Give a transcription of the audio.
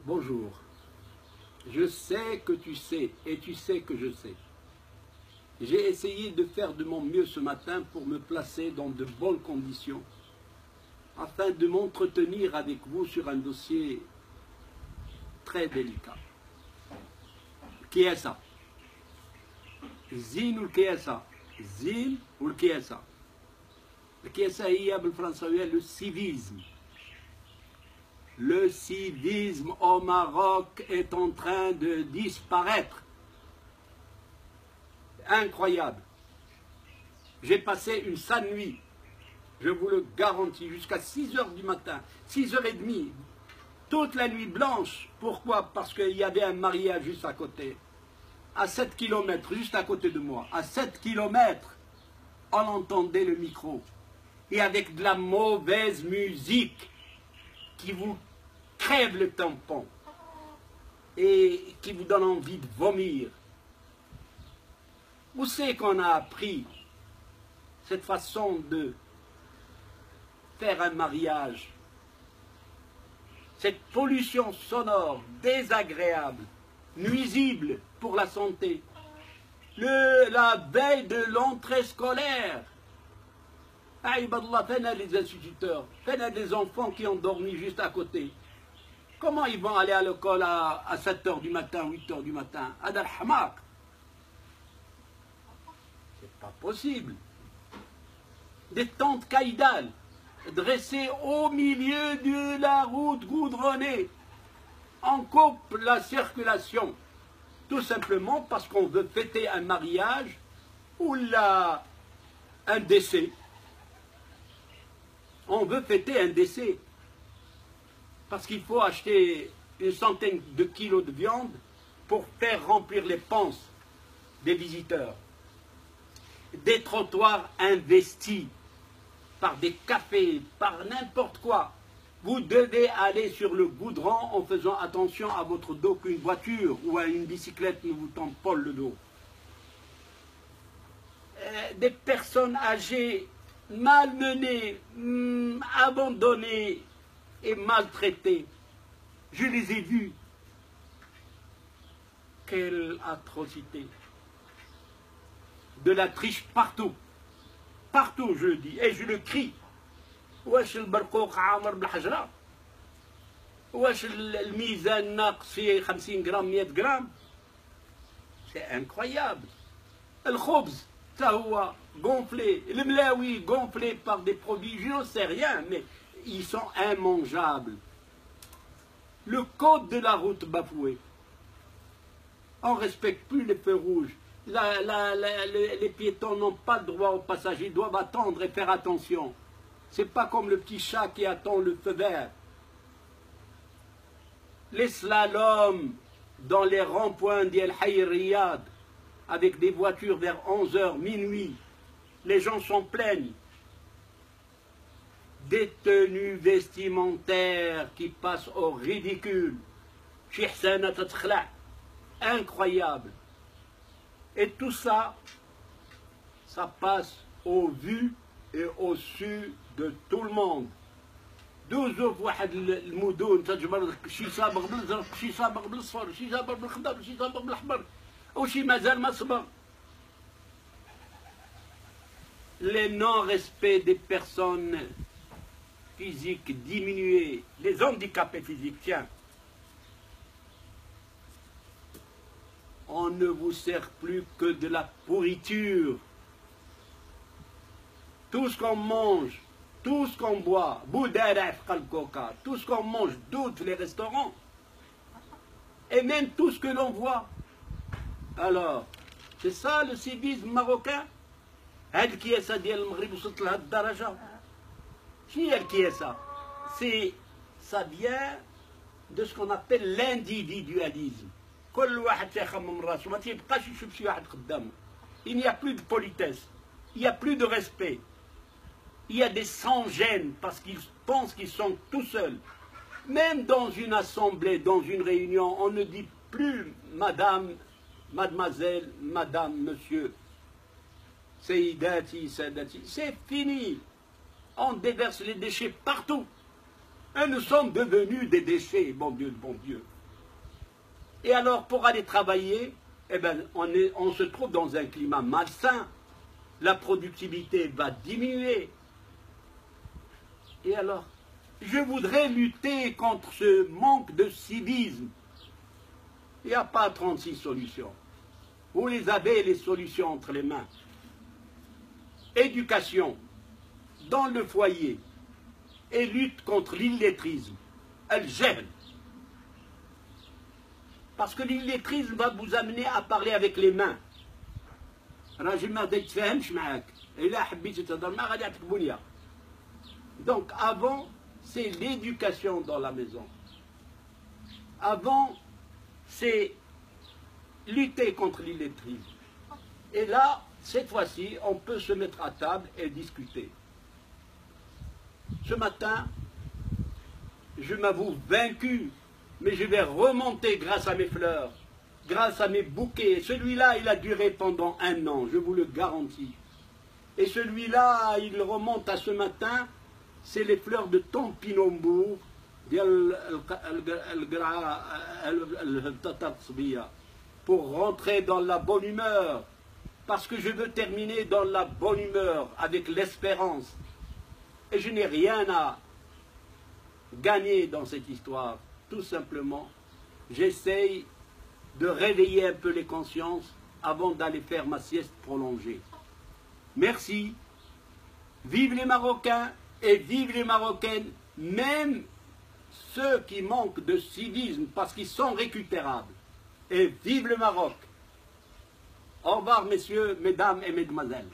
Bonjour. Je sais que tu sais et tu sais que je sais. J'ai essayé de faire de mon mieux ce matin pour me placer dans de bonnes conditions afin de m'entretenir avec vous sur un dossier très délicat. Kiesa. Zin ou Kiesa. Zin ou Kiesa. Le Kiesa est بالفرنساوية le civisme. Le civisme au Maroc est en train de disparaître. Incroyable. J'ai passé une sale nuit, je vous le garantis, jusqu'à 6 h du matin, 6 h 30, toute la nuit blanche. Pourquoi? Parce qu'il y avait un mariage juste à côté, à 7 km, juste à côté de moi. À 7 km, on entendait le micro. Et avec de la mauvaise musique qui vous crève le tampon et qui vous donne envie de vomir. Où c'est qu'on a appris cette façon de faire un mariage? Cette pollution sonore désagréable, nuisible pour la santé. La veille de l'entrée scolaire. Aïbadallah, faites les instituteurs, faites des enfants qui ont dormi juste à côté. Comment ils vont aller à l'école à 7 h du matin, 8 h du matin? Adal Hamak. C'est pas possible. Des tentes caïdales dressées au milieu de la route goudronnée. On coupe la circulation. Tout simplement parce qu'on veut fêter un mariage ou un décès. On veut fêter un décès. Parce qu'il faut acheter une centaine de kilos de viande pour faire remplir les panses des visiteurs. Des trottoirs investis par des cafés, par n'importe quoi. Vous devez aller sur le goudron en faisant attention à votre dos qu'une voiture ou une bicyclette ne vous tamponne le dos. Des personnes âgées, malmenées, abandonnées et maltraités. Je les ai vus. Quelle atrocité. De la triche partout. Partout, je le dis. Et je le crie. واش البرقوق عامر بالحجرة؟ واش الميزان ناقص فيه 50 غرام 100 غرام؟ C'est incroyable. الخبز ça هو gonflé. Le mlaoui gonflé par des produits, je n'en sais rien, mais ils sont immangeables. Le code de la route bafoué. On ne respecte plus les feux rouges. Les piétons n'ont pas le droit au passage. Ils doivent attendre et faire attention. Ce n'est pas comme le petit chat qui attend le feu vert. Les slaloms dans les ronds-points d'El Hayy Riyad avec des voitures vers 11 h, minuit. Les gens s'en plaignent. Des tenues vestimentaires qui passent au ridicule. Incroyable. Et tout ça, ça passe au vu et au su de tout le monde. دوزوا في واحد المدن تجبر شي صابغ بالازرق شي صابغ بالاصفر شي صابغ بالخضر شي صابغ بالاحمر وشي مازال ما صبغ. Les non-respects des personnes physiques diminuées, les handicapés physiques, tiens. On ne vous sert plus que de la pourriture. Tout ce qu'on mange, tout ce qu'on boit, tout ce qu'on mange d'autres les restaurants, et même tout ce que l'on voit. Alors, c'est ça le civisme marocain. هاد الكياسة ديال المغرب وصلت لهاد الدرجة. شنو هي الكياسة؟ C'est ça vient de ce qu'on appelle l'individualisme. كل واحد تيخمم راسو ما تيبقاش يشوف شي واحد قدامه. Il n'y a plus de politesse, il n'y a plus de respect. Il y a des sans-gêne parce qu'ils pensent qu'ils sont tout seuls. Même dans une assemblée, dans une réunion, on ne dit plus madame, mademoiselle, madame, monsieur. Sayyidati, Sayyidati. C'est fini. On déverse les déchets partout. Et nous sommes devenus des déchets, bon Dieu, bon Dieu. Et alors, pour aller travailler, eh ben, on se trouve dans un climat malsain. La productivité va diminuer. Et alors, je voudrais lutter contre ce manque de civisme. Il n'y a pas 36 solutions. Vous les avez, les solutions entre les mains. Éducation dans le foyer et lutte contre l'illettrisme. Elle gêne. Parce que l'illettrisme va vous amener à parler avec les mains. Donc avant, c'est l'éducation dans la maison. Avant, c'est lutter contre l'illettrisme. Et là, cette fois-ci, on peut se mettre à table et discuter. Ce matin, je m'avoue vaincu, mais je vais remonter grâce à mes fleurs, grâce à mes bouquets. Celui-là, il a duré pendant 1 an, je vous le garantis. Et celui-là, il remonte à ce matin, c'est les fleurs de Tompinombour, pour rentrer dans la bonne humeur. Parce que je veux terminer dans la bonne humeur, avec l'espérance. Et je n'ai rien à gagner dans cette histoire. Tout simplement, j'essaye de réveiller un peu les consciences avant d'aller faire ma sieste prolongée. Merci. Vive les Marocains et vive les Marocaines, même ceux qui manquent de civisme parce qu'ils sont récupérables. Et vive le Maroc. Au revoir, messieurs, mesdames et mesdemoiselles.